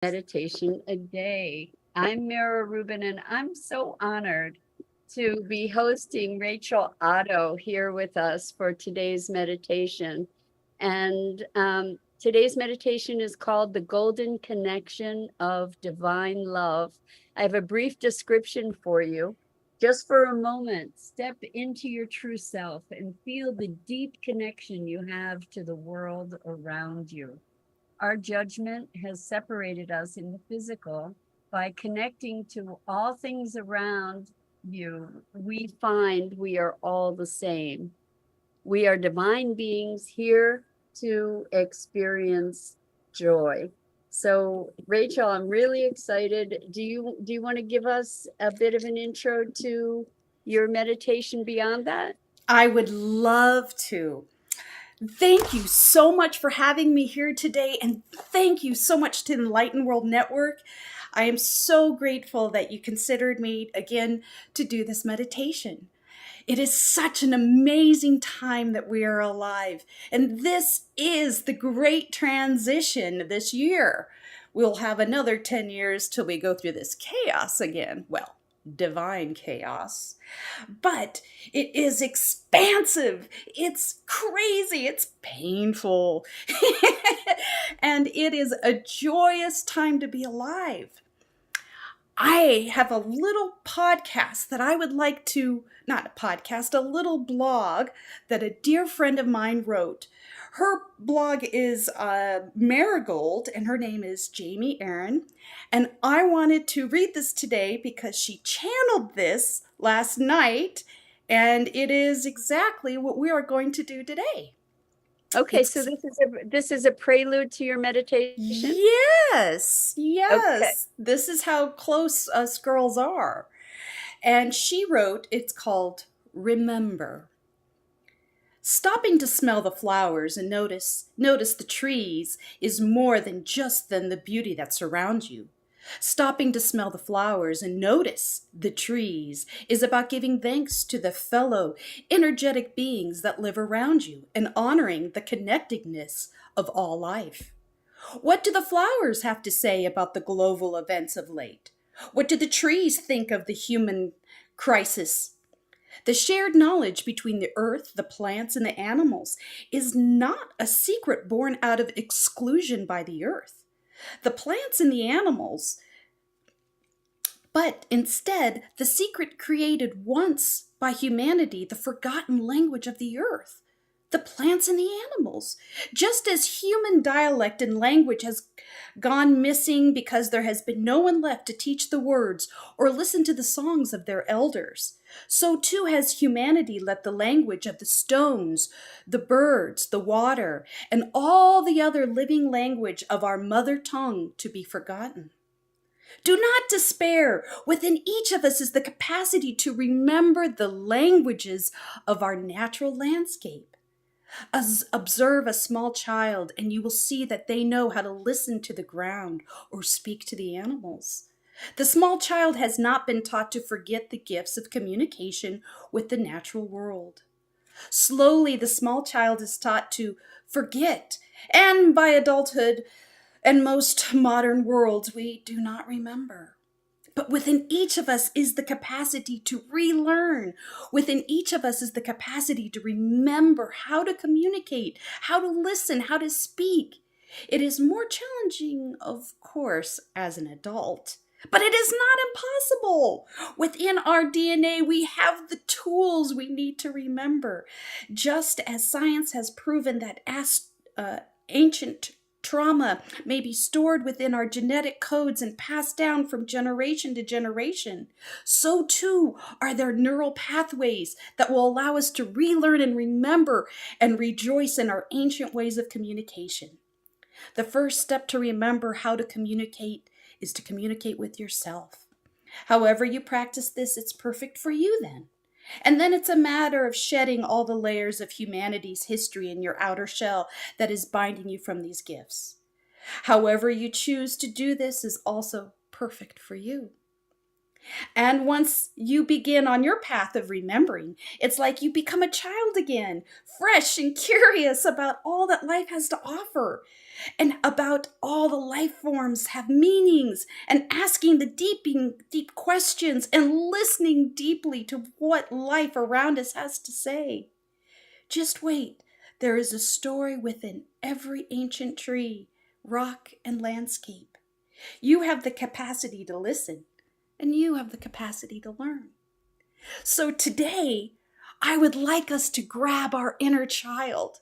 Meditation a day. I'm Mira Rubin, and I'm so honored to be hosting Rachel Otto here with us for today's meditation. And today's meditation is called The Golden Connection of Divine Love. I have a brief description for you. Just for a moment, step into your true self and feel the deep connection you have to the world around you. Our judgment has separated us in the physical. By connecting to all things around you, we find we are all the same. We are divine beings here to experience joy. So, Rachel, I'm really excited. Do you want to give us a bit of an intro to your meditation beyond that? I would love to. Thank you so much for having me here today, and thank you so much to Enlightened World Network. I am so grateful that you considered me again to do this meditation. It is such an amazing time that we are alive, and this is the great transition this year. We'll have another 10 years till we go through this chaos again. Well, divine chaos. But it is expansive. It's crazy. It's painful. And it is a joyous time to be alive. I have a little podcast that I would like to, not a podcast, a little blog that a dear friend of mine wrote. Her blog is Marigold, and her name is Jamie Aaron. And I wanted to read this today because she channeled this last night, and it is exactly what we are going to do today. Okay, so It's this is a prelude to your meditation. Yes, Okay. yes. This is how close us girls are. And she wrote, it's called Remember. Stopping to smell the flowers and notice the trees is more than the beauty that surrounds you. Stopping to smell the flowers and notice the trees is about giving thanks to the fellow energetic beings that live around you and honoring the connectedness of all life. What do the flowers have to say about the global events of late? What do the trees think of the human crisis? The shared knowledge between the earth, the plants, and the animals is not a secret born out of exclusion by the earth. The plants and the animals, but instead the secret created once by humanity, the forgotten language of the earth. The plants and the animals. Just as human dialect and language has gone missing because there has been no one left to teach the words or listen to the songs of their elders, so too has humanity let the language of the stones, the birds, the water, and all the other living language of our mother tongue to be forgotten. Do not despair. Within each of us is the capacity to remember the languages of our natural landscape. Observe a small child, and you will see that they know how to listen to the ground or speak to the animals. The small child has not been taught to forget the gifts of communication with the natural world. Slowly, the small child is taught to forget, and by adulthood and most modern worlds, we do not remember. But within each of us is the capacity to relearn. Within each of us is the capacity to remember how to communicate, how to listen, how to speak. It is more challenging, of course, as an adult, but it is not impossible. Within our DNA, we have the tools we need to remember. Just as science has proven that ancient trauma may be stored within our genetic codes and passed down from generation to generation, so too are there neural pathways that will allow us to relearn and remember and rejoice in our ancient ways of communication. The first step to remember how to communicate is to communicate with yourself. However you practice this, it's perfect for you then. And then it's a matter of shedding all the layers of humanity's history in your outer shell that is binding you from these gifts. However you choose to do this is also perfect for you. And once you begin on your path of remembering, it's like you become a child again, fresh and curious about all that life has to offer and about all the life forms have meanings, and asking the deep questions and listening deeply to what life around us has to say. Just wait. There is a story within every ancient tree, rock, and landscape. You have the capacity to listen, and you have the capacity to learn. So today, I would like us to grab our inner child.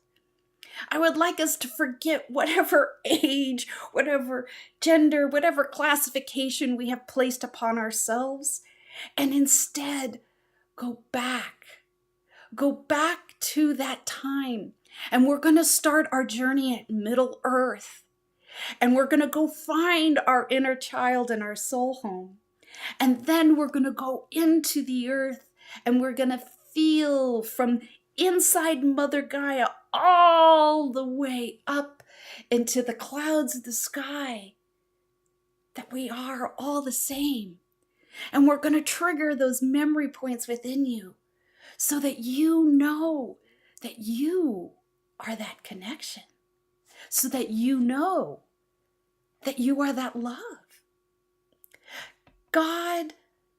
I would like us to forget whatever age, whatever gender, whatever classification we have placed upon ourselves, and instead go back. Go back to that time. And we're going to start our journey at Middle Earth. And we're going to go find our inner child and our soul home. And then we're going to go into the earth and we're going to feel from inside Mother Gaia all the way up into the clouds of the sky that we are all the same. And we're going to trigger those memory points within you so that you know that you are that connection, so that you know that you are that love. God,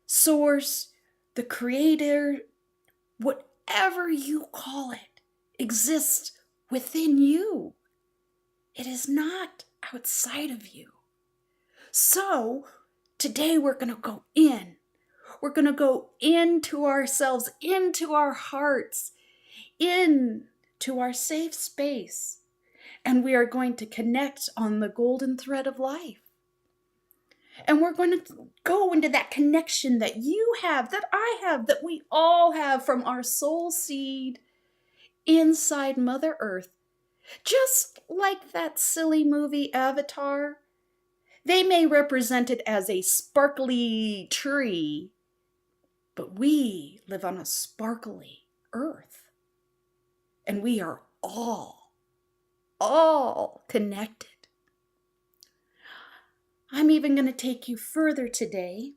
Source, the Creator, whatever you call it, exists within you. It is not outside of you. So today we're going to go in. We're going to go into ourselves, into our hearts, into our safe space. And we are going to connect on the golden thread of life. And we're going to go into that connection that you have, that I have, that we all have from our soul seed inside Mother Earth. Just like that silly movie Avatar, they may represent it as a sparkly tree, but we live on a sparkly earth. And we are all connected. I'm even going to take you further today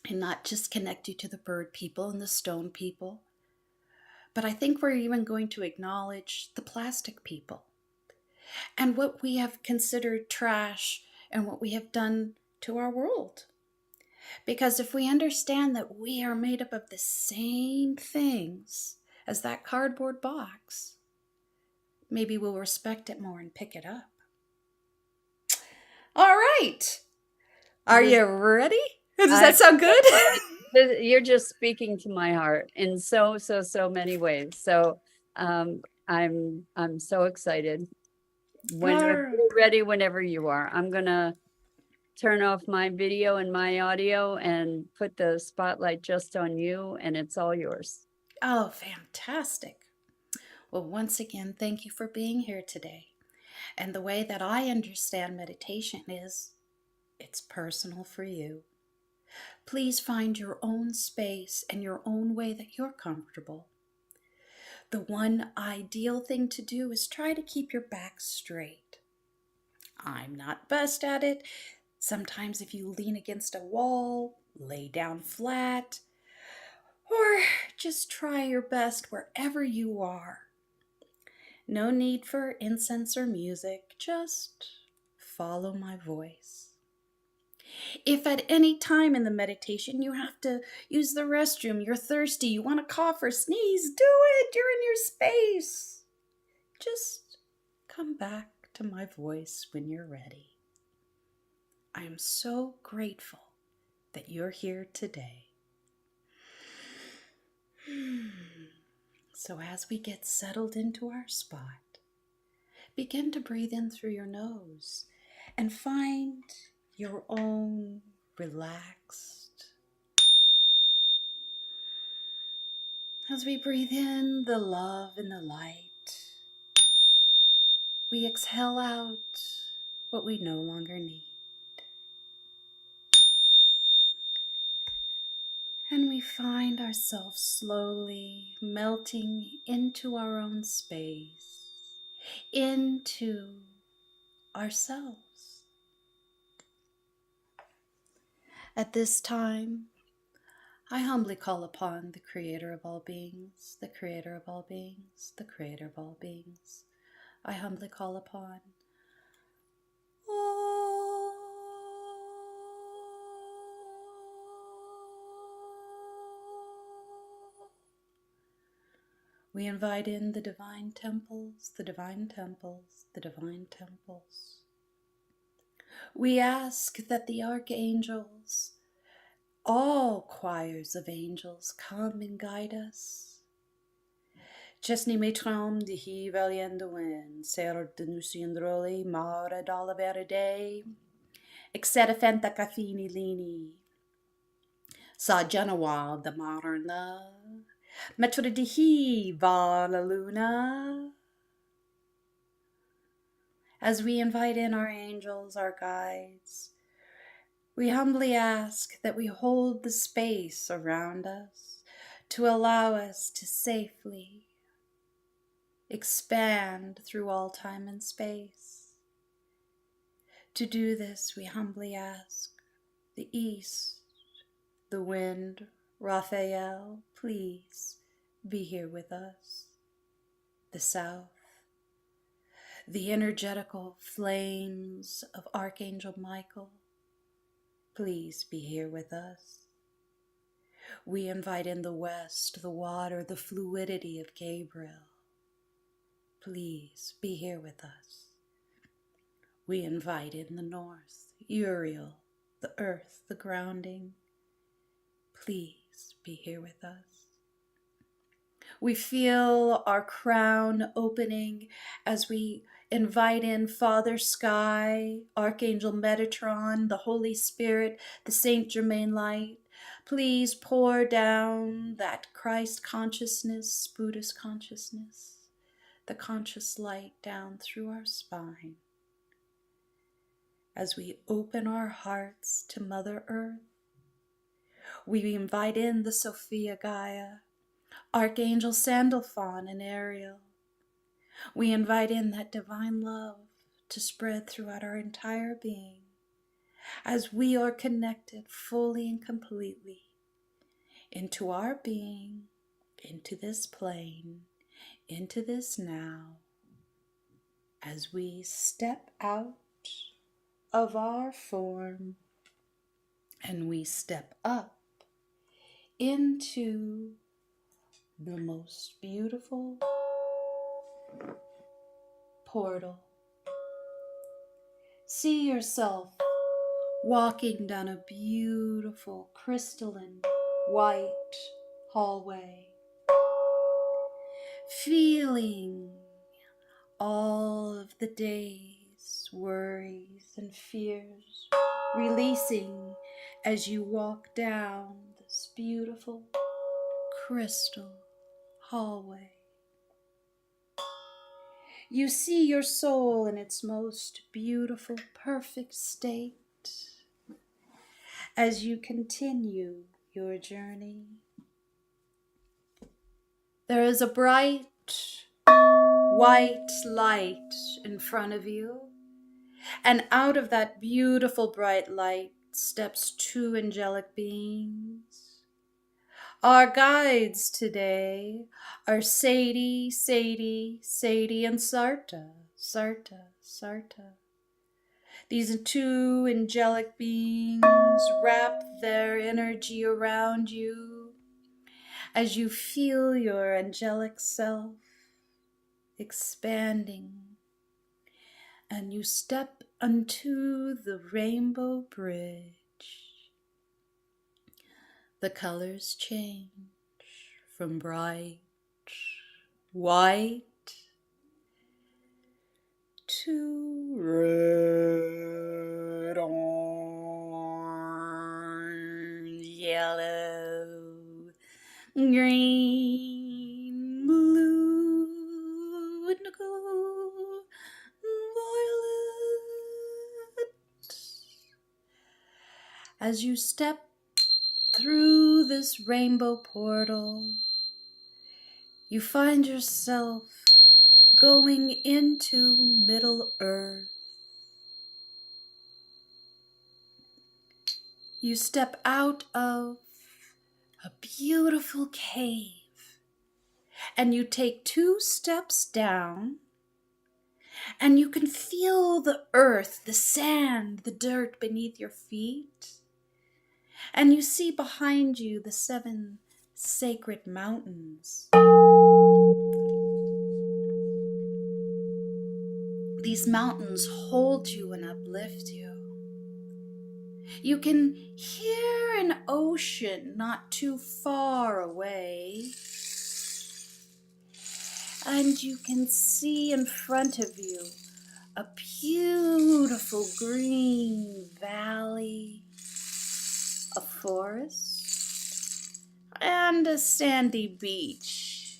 and not just connect you to the bird people and the stone people, but I think we're even going to acknowledge the plastic people and what we have considered trash and what we have done to our world. Because if we understand that we are made up of the same things as that cardboard box, maybe we'll respect it more and pick it up. All right. Are you ready? Does that sound good? You're just speaking to my heart in so many ways. So I'm so excited. You're ready, whenever you are. I'm gonna turn off my video and my audio and put the spotlight just on you, and it's all yours. Oh, fantastic. Well, once again, thank you for being here today. And the way that I understand meditation is it's personal for you. Please find your own space and your own way that you're comfortable. The one ideal thing to do is try to keep your back straight. I'm not best at it. Sometimes if you lean against a wall, lay down flat, or just try your best wherever you are. No need for incense or music, just follow my voice. If at any time in the meditation you have to use the restroom, you're thirsty, you want to cough or sneeze, do it. You're in your space. Just come back to my voice when you're ready. I am so grateful that you're here today. So as we get settled into our spot, begin to breathe in through your nose and find your own relaxed. As we breathe in the love and the light, we exhale out what we no longer need. And we find ourselves slowly melting into our own space, into ourselves. At this time, I humbly call upon the Creator of all beings, the Creator of all beings, the Creator of all beings. I humbly call upon. We invite in the divine temples, the divine temples, the divine temples. We ask that the archangels, all choirs of angels, come and guide us. Chesney metram de hi valiendoen, ser de nusiandroli, mara dalla verde, exedifenta cafini lini, sa janawal the marna, metro de hi va la luna. As we invite in our angels, our guides, we humbly ask that we hold the space around us to allow us to safely expand through all time and space. To do this, we humbly ask the east, the wind, Raphael, please be here with us. The south, the energetical flames of Archangel Michael, please be here with us. We invite in the west, the water, the fluidity of Gabriel. Please be here with us. We invite in the north, Uriel, the earth, the grounding. Please be here with us. We feel our crown opening as we invite in Father Sky, Archangel Metatron, the Holy Spirit, the Saint Germain light. Please pour down that Christ consciousness, Buddhist consciousness, the conscious light down through our spine. As we open our hearts to Mother Earth, we invite in the Sophia Gaia, Archangel Sandalphon and Ariel. We invite in that divine love to spread throughout our entire being as we are connected fully and completely into our being, into this plane, into this now, as we step out of our form and we step up into the most beautiful portal. See yourself walking down a beautiful crystalline white hallway, feeling all of the day's worries and fears releasing as you walk down this beautiful crystal hallway. You see your soul in its most beautiful, perfect state as you continue your journey. There is a bright white light in front of you, and out of that beautiful bright light steps two angelic beings. Our guides today are Sadie, and Sarta. These two angelic beings wrap their energy around you as you feel your angelic self expanding, and you step onto the rainbow bridge. The colors change from bright white to red, orange, yellow, green, blue, indigo, violet. As you step through this rainbow portal, you find yourself going into Middle Earth. You step out of a beautiful cave. And you take 2 steps down, and you can feel the earth, the sand, the dirt beneath your feet. And you see behind you the 7 sacred mountains. These mountains hold you and uplift you. You can hear an ocean not too far away. And you can see in front of you a beautiful green valley, a forest, and a sandy beach.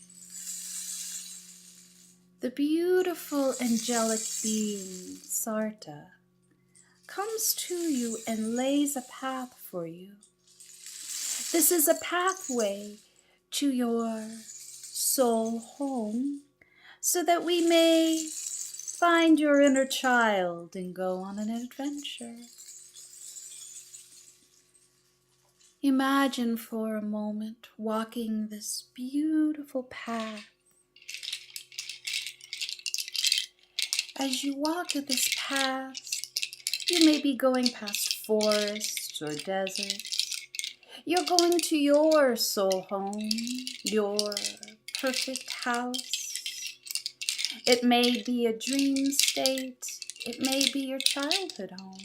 The beautiful angelic being, Sarta, comes to you and lays a path for you. This is a pathway to your soul home, so that we may find your inner child and go on an adventure. Imagine for a moment walking this beautiful path. As you walk this path, you may be going past forests or deserts. You're going to your soul home, your perfect house. It may be a dream state. It may be your childhood home.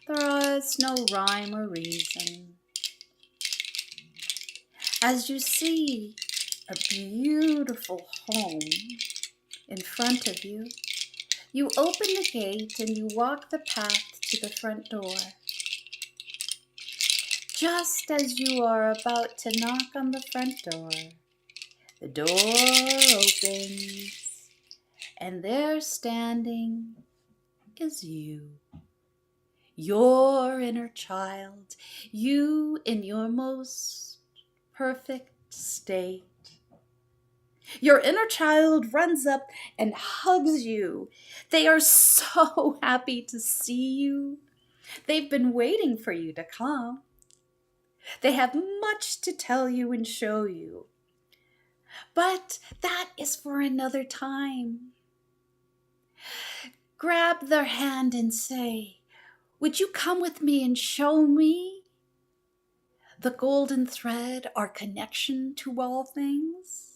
There is no rhyme or reason. As you see a beautiful home in front of you, you open the gate and you walk the path to the front door. Just as you are about to knock on the front door, the door opens, and there standing is you, your inner child, you in your most perfect state. Your inner child runs up and hugs you. They are so happy to see you. They've been waiting for you to come. They have much to tell you and show you. But that is for another time. Grab their hand and say, "Would you come with me and show me the golden thread, our connection to all things?"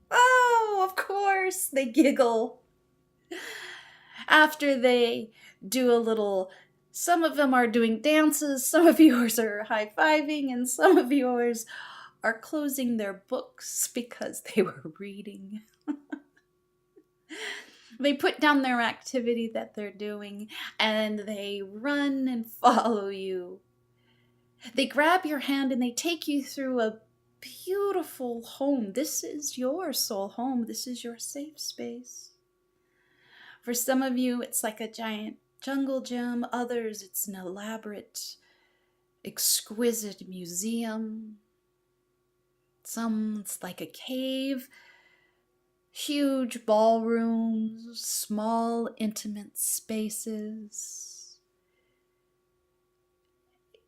Oh, of course, they giggle. After they do a little, some of them are doing dances, some of yours are high-fiving, and some of yours are closing their books because they were reading. They put down their activity that they're doing and they run and follow you. They grab your hand and they take you through a beautiful home. This is your soul home. This is your safe space. For some of you, it's like a giant jungle gym. Others, it's an elaborate, exquisite museum. Some, it's like a cave. Huge ballrooms, small, intimate spaces.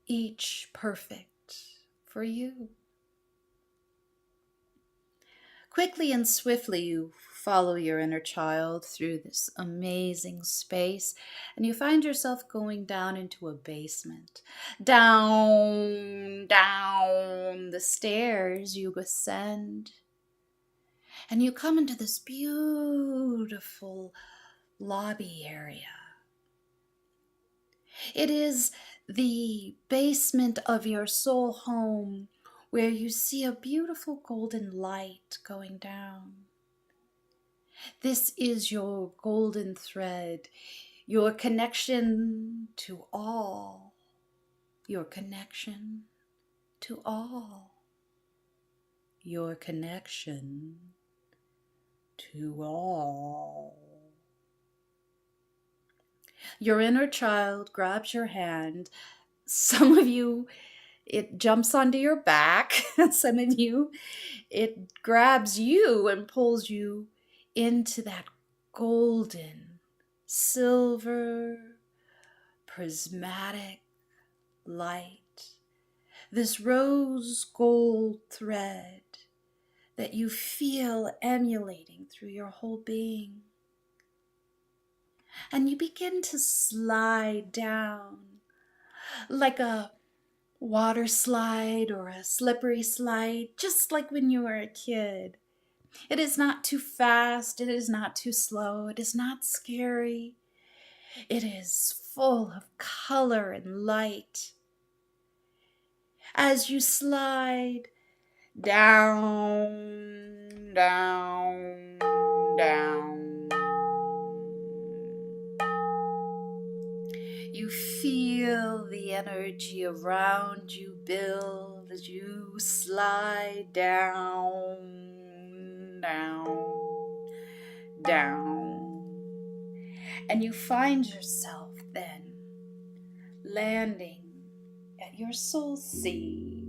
Each perfect for you. Quickly and swiftly, you follow your inner child through this amazing space, and you find yourself going down into a basement. Down the stairs you ascend, and you come into this beautiful lobby area. It is the basement of your soul home, where you see a beautiful golden light going down. This is your golden thread, your connection to all, your connection to all, your connection to all. Your inner child grabs your hand. Some of you, it jumps onto your back. Some of you, it grabs you and pulls you into that golden, silver, prismatic light this rose gold thread that you feel emulating through your whole being. And you begin to slide down like a water slide or a slippery slide, just like when you were a kid. It is not too fast, it is not too slow, it is not scary. It is full of color and light. As you slide down, down, down, you feel the energy around you build as you slide down, down, down. And you find yourself then landing at your soul seed.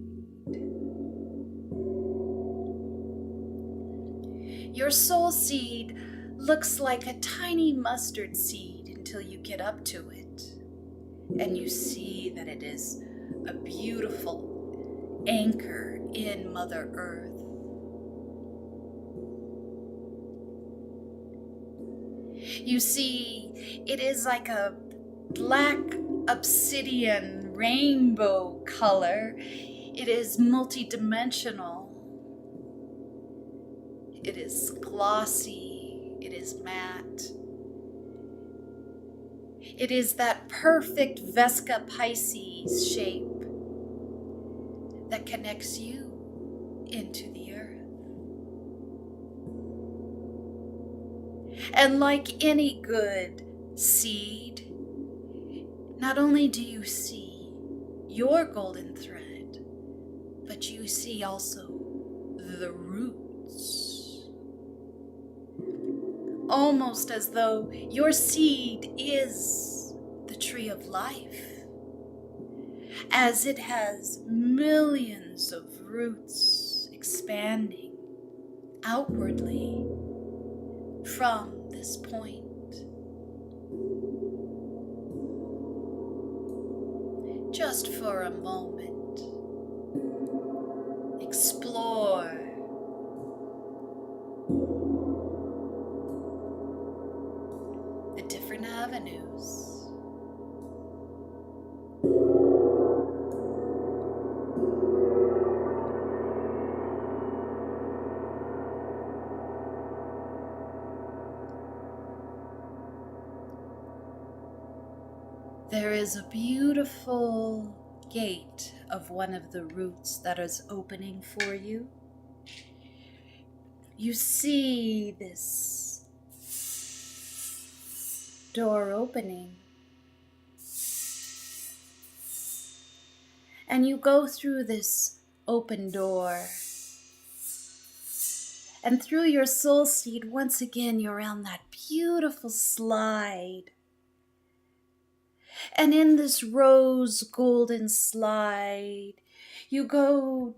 Your soul seed looks like a tiny mustard seed until you get up to it. And you see that it is a beautiful anchor in Mother Earth. You see, it is like a black obsidian rainbow color. It is multidimensional. It is glossy. It is matte. It is that perfect Vesca Pisces shape that connects you into the earth. And like any good seed, not only do you see your golden thread, but you see also the roots. Almost as though your seed is the tree of life, as it has millions of roots expanding outwardly from this point. Just for a moment, explore the different avenues. There is a beautiful gate of one of the roots that is opening for you. You see this door opening, and you go through this open door, and through your soul seed, once again, you're on that beautiful slide. And in this rose golden slide, you go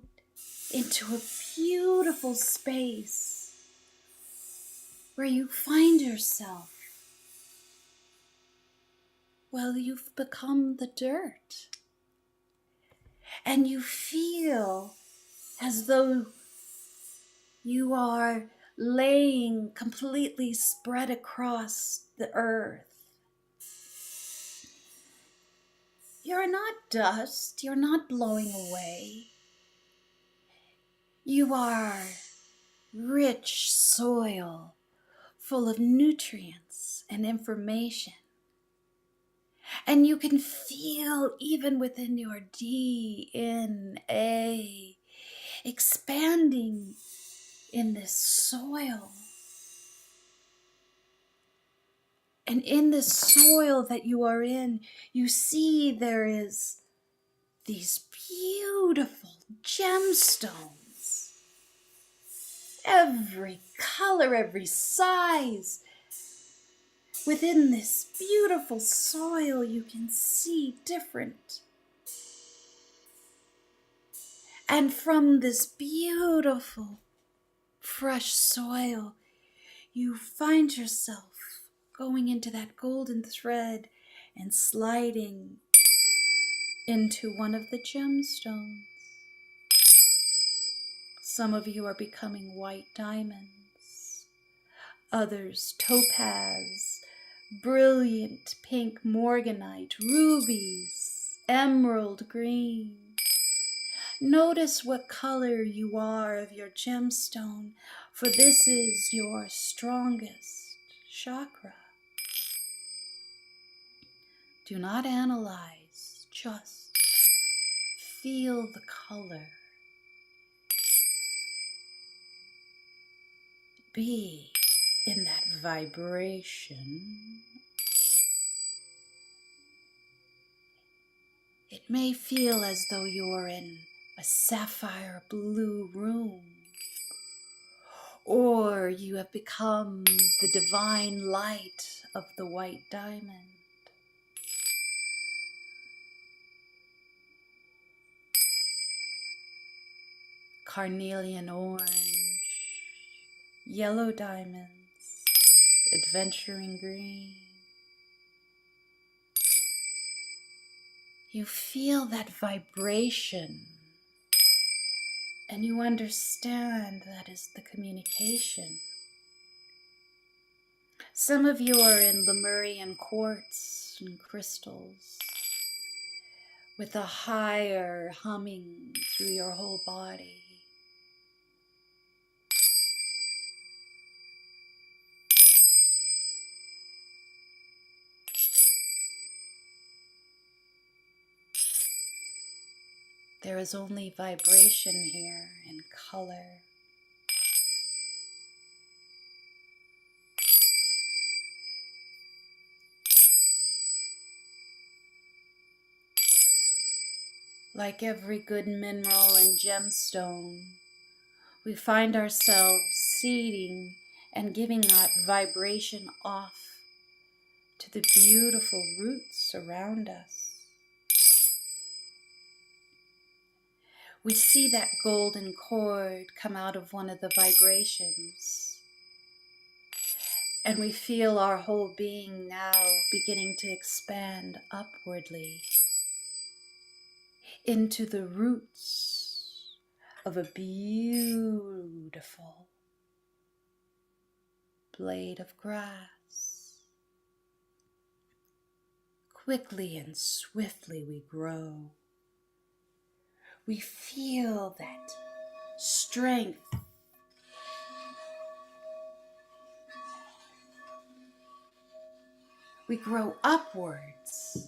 into a beautiful space where you find yourself. Well, you've become the dirt. And you feel as though you are laying completely spread across the earth. You're not dust, you're not blowing away. You are rich soil full of nutrients and information. And you can feel even within your DNA expanding in this soil. And in this soil that you are in, you see there is these beautiful gemstones. Every color, every size. Within this beautiful soil, you can see different. And from this beautiful, fresh soil, you find yourself going into that golden thread and sliding into one of the gemstones. Some of you are becoming white diamonds, others topaz, brilliant pink morganite, rubies, emerald green. Notice what color you are of your gemstone, for this is your strongest chakra. Do not analyze, just feel the color. Be in that vibration. It may feel as though you're in a sapphire blue room, or you have become the divine light of the white diamond. Carnelian orange, yellow diamonds, adventuring green. You feel that vibration, and you understand that is the communication. Some of you are in Lemurian quartz and crystals, with a higher humming through your whole body. There is only vibration here and color. Like every good mineral and gemstone, we find ourselves seeding and giving that vibration off to the beautiful roots around us. We see that golden cord come out of one of the vibrations, and we feel our whole being now beginning to expand upwardly into the roots of a beautiful blade of grass. Quickly and swiftly we grow. We feel that strength. We grow upwards.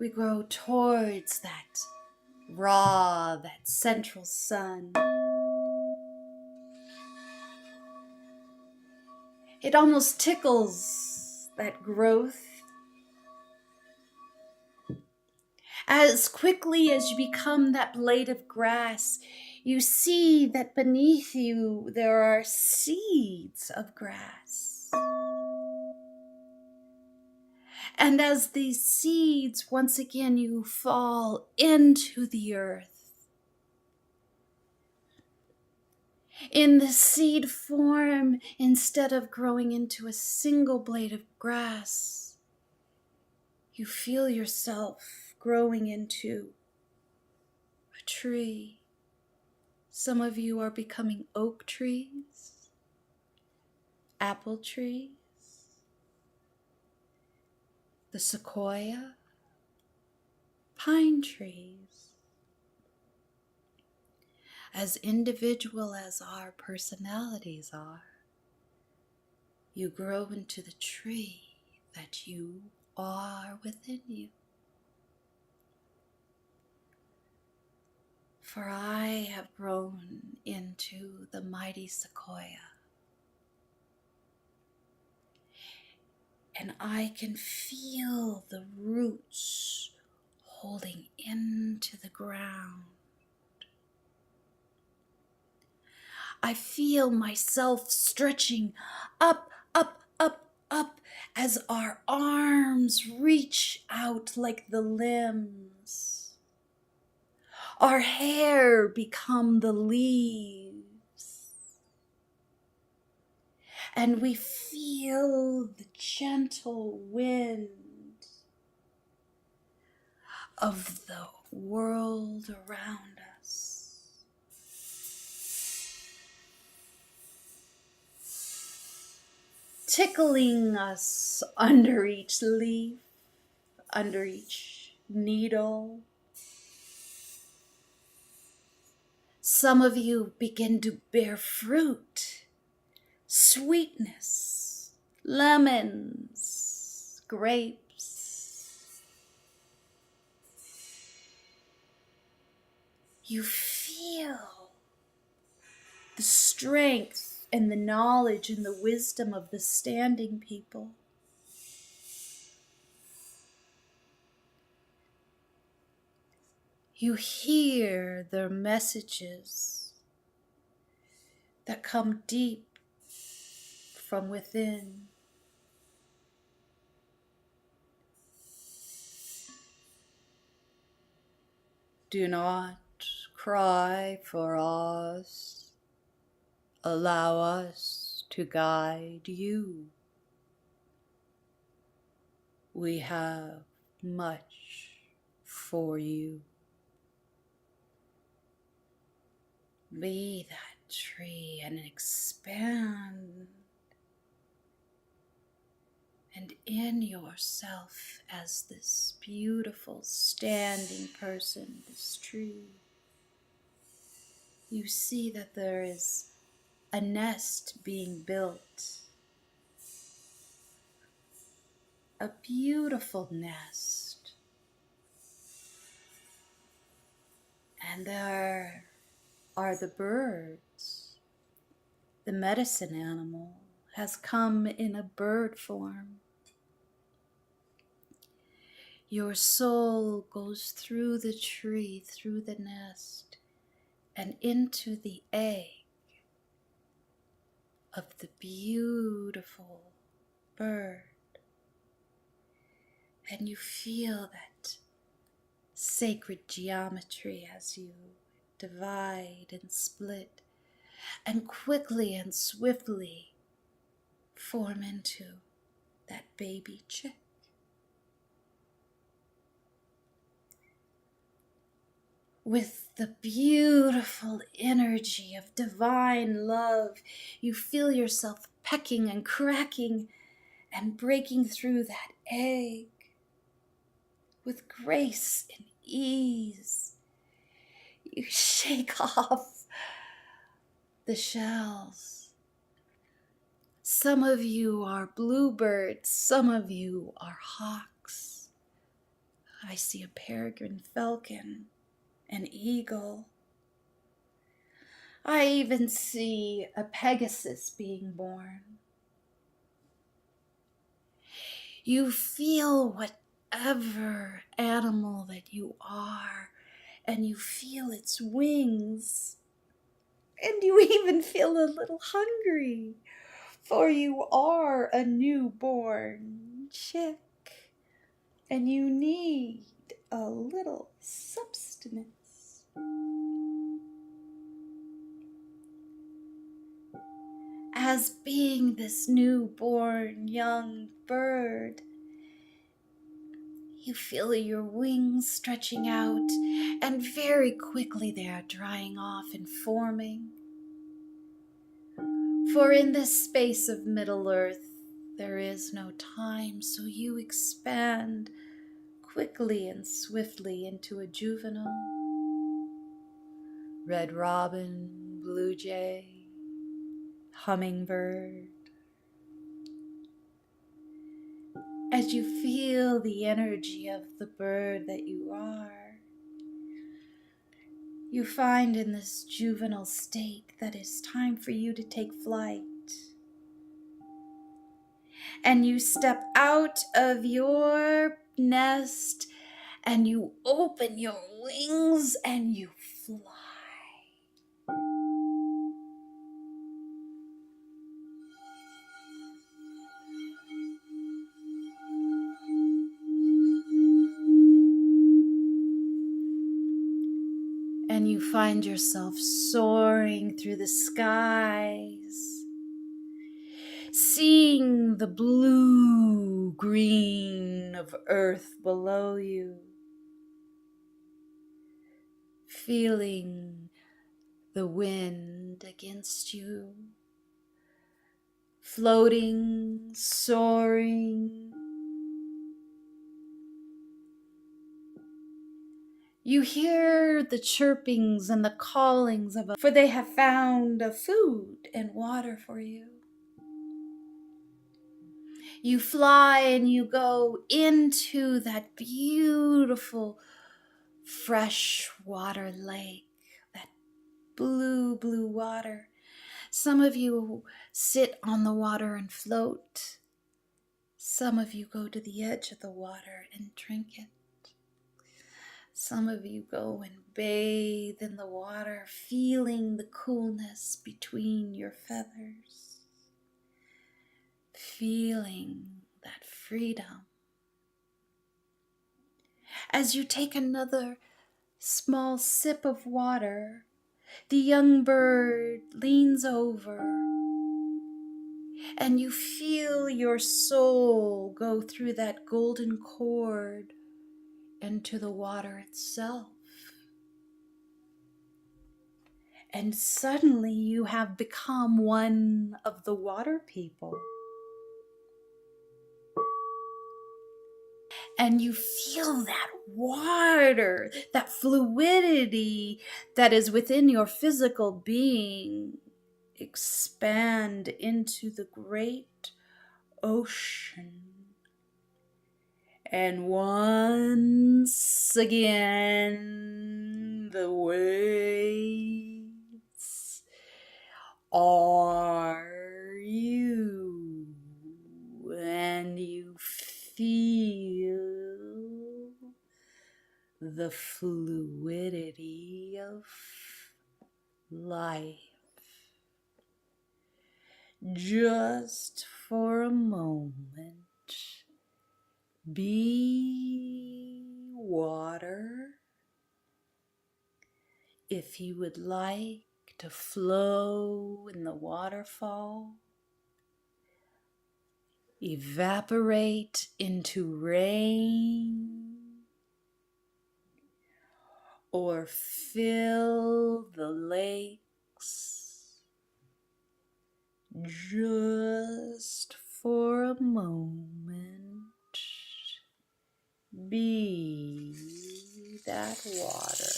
We grow towards that raw, that central sun. It almost tickles that growth. As quickly as you become that blade of grass, you see that beneath you there are seeds of grass. And as these seeds, once again, you fall into the earth. In the seed form, instead of growing into a single blade of grass, you feel yourself growing into a tree. Some of you are becoming oak trees, apple trees, the sequoia, pine trees. As individual as our personalities are, you grow into the tree that you are within you. For I have grown into the mighty sequoia, and I can feel the roots holding into the ground. I feel myself stretching up, up, up, up as our arms reach out like the limbs. Our hair become the leaves. And we feel the gentle wind of the world around us. tickling us under each leaf, under each needle. Some of you begin to bear fruit, sweetness, lemons, grapes. You feel the strength and the knowledge and the wisdom of the standing people. You hear their messages that come deep from within. Do not cry for us. Allow us to guide you. We have much for you. Be that tree and expand. And in yourself as this beautiful standing person, this tree, you see that there is a nest being built. A beautiful nest. And there are the birds. The medicine animal has come in a bird form. Your soul goes through the tree, through the nest, and into the egg of the beautiful bird. And you feel that sacred geometry as you divide and split and quickly and swiftly form into that baby chick. With the beautiful energy of divine love, you feel yourself pecking and cracking and breaking through that egg with grace and ease. You shake off the shells. Some of you are bluebirds, some of you are hawks. I see a peregrine falcon, an eagle. I even see a Pegasus being born. You feel whatever animal that you are, and you feel its wings. And you even feel a little hungry, for you are a newborn chick, and you need a little substance. As being this newborn young bird, you feel your wings stretching out, and very quickly they are drying off and forming. For in this space of Middle Earth, there is no time, so you expand quickly and swiftly into a juvenile. Red robin, blue jay, hummingbird. As you feel the energy of the bird that you are, you find in this juvenile state that it's time for you to take flight. And you step out of your nest and you open your wings and you fly. And you find yourself soaring through the skies, seeing the blue-green of earth below you, feeling the wind against you, floating, soaring. You hear the chirpings and the callings of for they have found a food and water for you. You fly and you go into that beautiful freshwater lake, that blue, blue water. Some of you sit on the water and float. Some of you go to the edge of the water and drink it. Some of you go and bathe in the water, feeling the coolness between your feathers, feeling that freedom. As you take another small sip of water, the young bird leans over, and you feel your soul go through that golden cord into the water itself. And suddenly you have become one of the water people. And you feel that water, that fluidity that is within your physical being expand into the great ocean. And once again, the waves are you, and you feel the fluidity of life. Just for a moment, be water. If you would like to flow in the waterfall, evaporate into rain, or fill the lakes, just for a moment, be that water.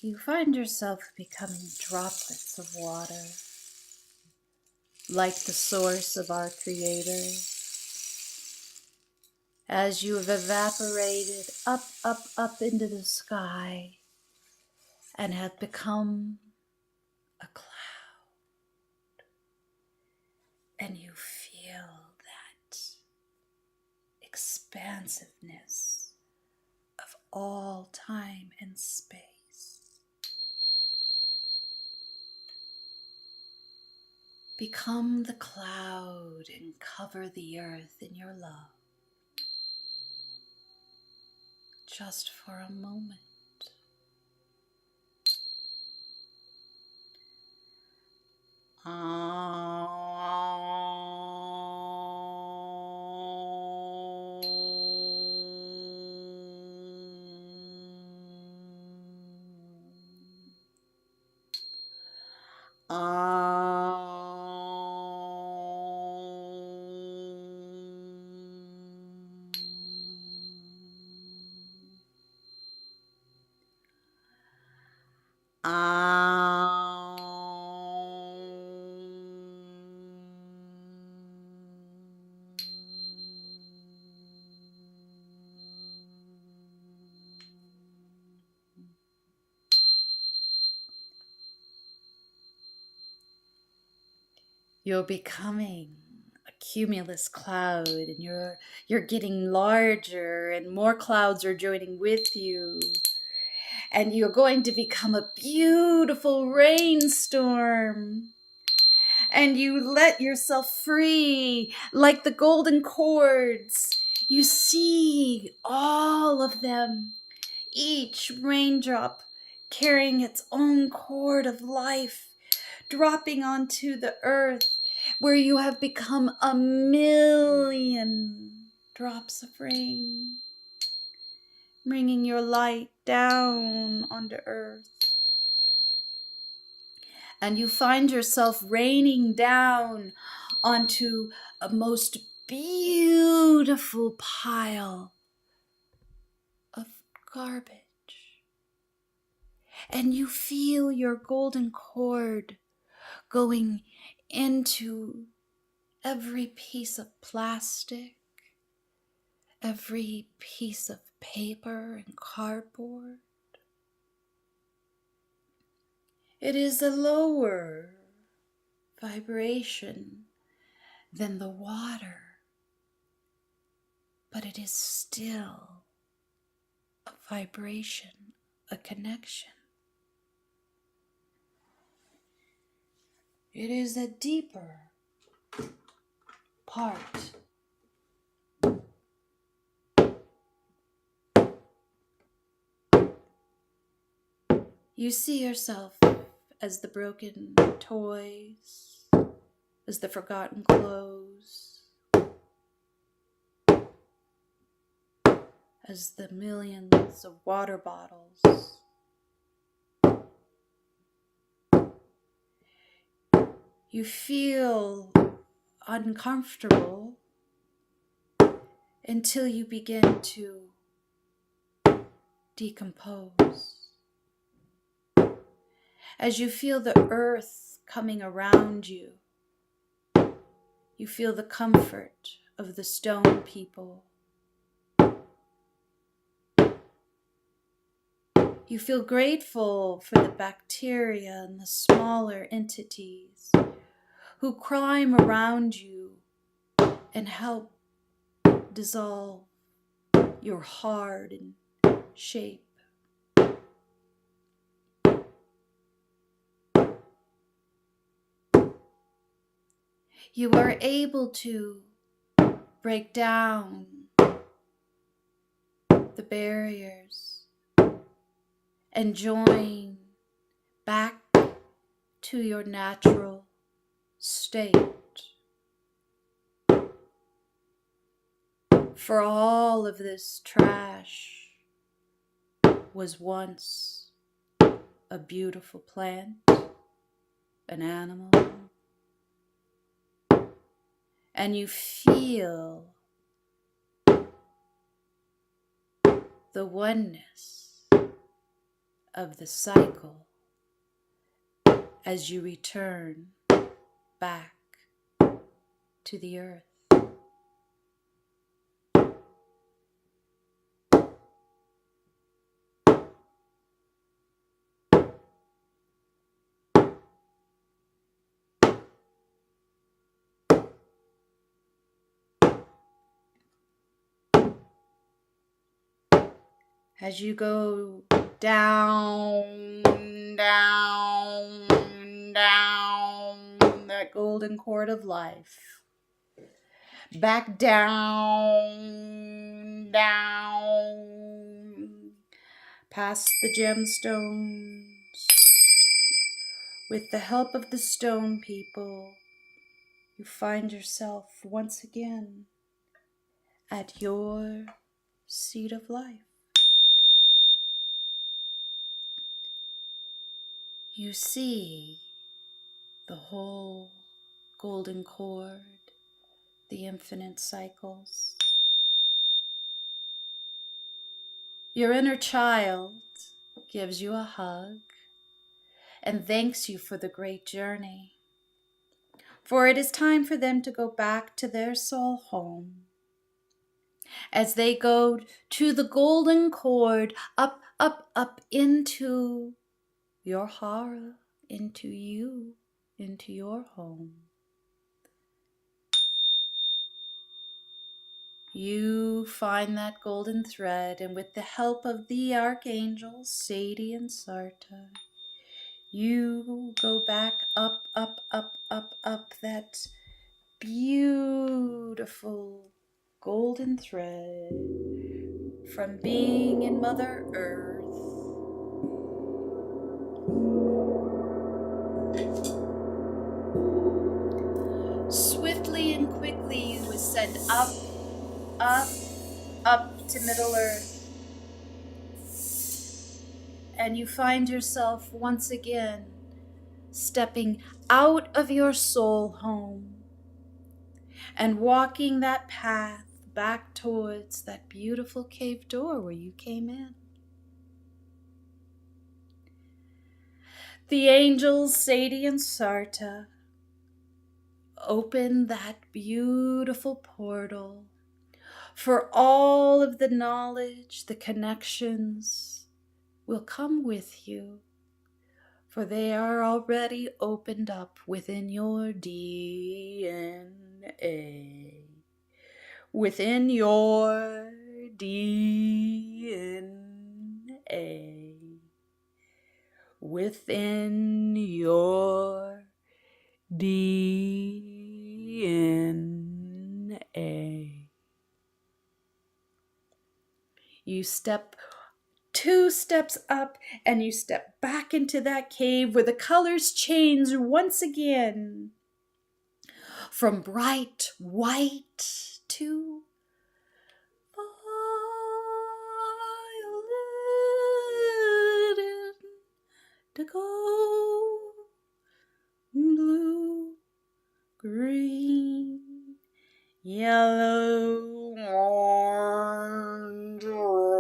You find yourself becoming droplets of water, like the source of our Creator. As you have evaporated up, up, up into the sky and have become a cloud, and you feel that expansiveness of all time and space. Become the cloud and cover the earth in your love. Just for a moment. You're becoming a cumulus cloud, and you're getting larger, and more clouds are joining with you. And you're going to become a beautiful rainstorm. And you let yourself free like the golden cords. You see all of them, each raindrop carrying its own cord of life, dropping onto the earth where you have become a million drops of rain, bringing your light down onto earth. And you find yourself raining down onto a most beautiful pile of garbage. And you feel your golden cord going into every piece of plastic, every piece of paper and cardboard. It is a lower vibration than the water, but it is still a vibration, a connection. It is a deeper part. You see yourself as the broken toys, as the forgotten clothes, as the millions of water bottles. You feel uncomfortable until you begin to decompose. As you feel the earth coming around you, you feel the comfort of the stone people. You feel grateful for the bacteria and the smaller entities who climb around you and help dissolve your hard and shape. You are able to break down the barriers and join back to your natural state. For all of this trash was once a beautiful plant, an animal, and you feel the oneness of the cycle as you return back to the earth. As you go down, down, down that golden cord of life, back down, down, past the gemstones, with the help of the stone people, you find yourself once again at your seat of life. You see the whole golden cord, the infinite cycles. Your inner child gives you a hug and thanks you for the great journey. For it is time for them to go back to their soul home. As they go to the golden cord, up, up, up into your hara, into you, into your home. you find that golden thread, and with the help of the archangels, Sadie and Sarta, you go back up, up, up, up, up that beautiful golden thread from being in Mother Earth. Swiftly and quickly you ascend up, up, up to Middle Earth. And you find yourself once again stepping out of your soul home and walking that path back towards that beautiful cave door where you came in. The angels, Sadie and Sarta, open that beautiful portal for all of the knowledge, the connections will come with you, for they are already opened up within your DNA. Within your DNA. Within your DNA. You step 2 steps up and you step back into that cave where the colors change once again from bright white to violet, indigo, blue, green, yellow, orange, red.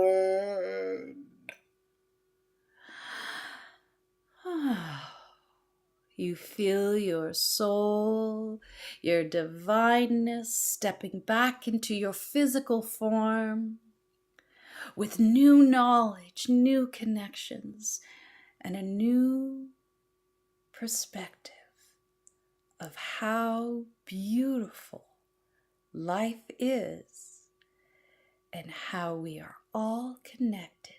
You feel your soul, your divineness stepping back into your physical form with new knowledge, new connections, and a new perspective of how beautiful life is and how we are all connected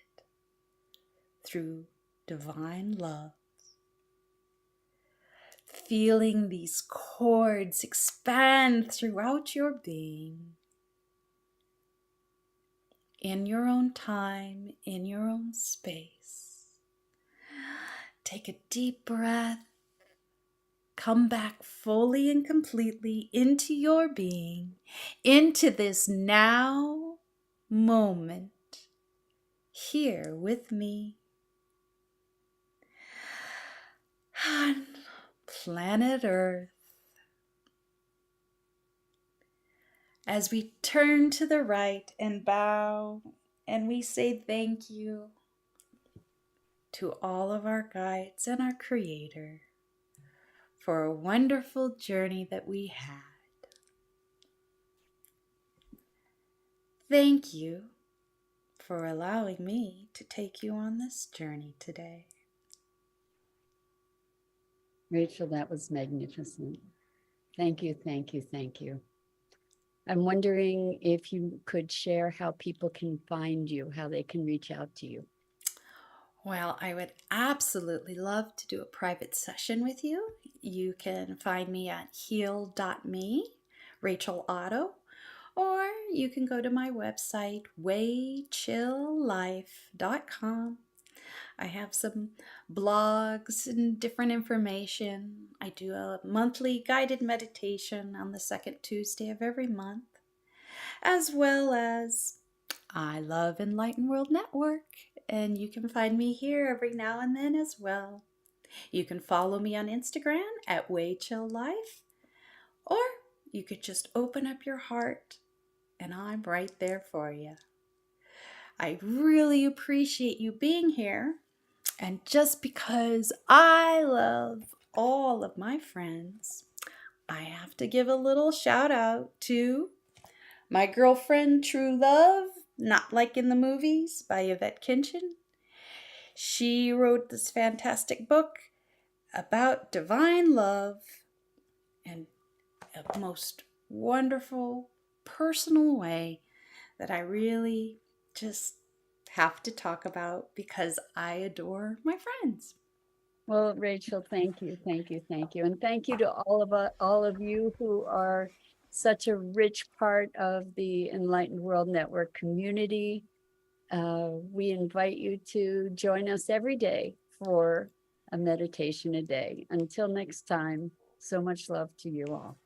through divine love. Feeling these cords expand throughout your being in your own time, in your own space. Take a deep breath. Come back fully and completely into your being, into this now moment here with me on planet Earth. As we turn to the right and bow, and we say thank you to all of our guides and our Creator for a wonderful journey that we had. Thank you for allowing me to take you on this journey today. Rachel, that was magnificent. Thank you, thank you, thank you. I'm wondering if you could share how people can find you, how they can reach out to you. Well, I would absolutely love to do a private session with you. You can find me at heal.me, Rachel Otto, or you can go to my website, waychilllife.com. I have some blogs and different information. I do a monthly guided meditation on the second Tuesday of every month, as well as I love Enlightened World Network, and you can find me here every now and then as well. You can follow me on Instagram at waychilllife, or you could just open up your heart, and I'm right there for you. I really appreciate you being here, and just because I love all of my friends, I have to give a little shout out to my girlfriend, True Love, Not Like in the Movies by Yvette Kinchin. She wrote this fantastic book about divine love and a most wonderful, personal way that I really just have to talk about because I adore my friends. Well, Rachel, thank you, thank you, thank you. And thank you to all of you who are such a rich part of the Enlightened World Network community. We invite you to join us every day for a meditation a day. Until next time, so much love to you all.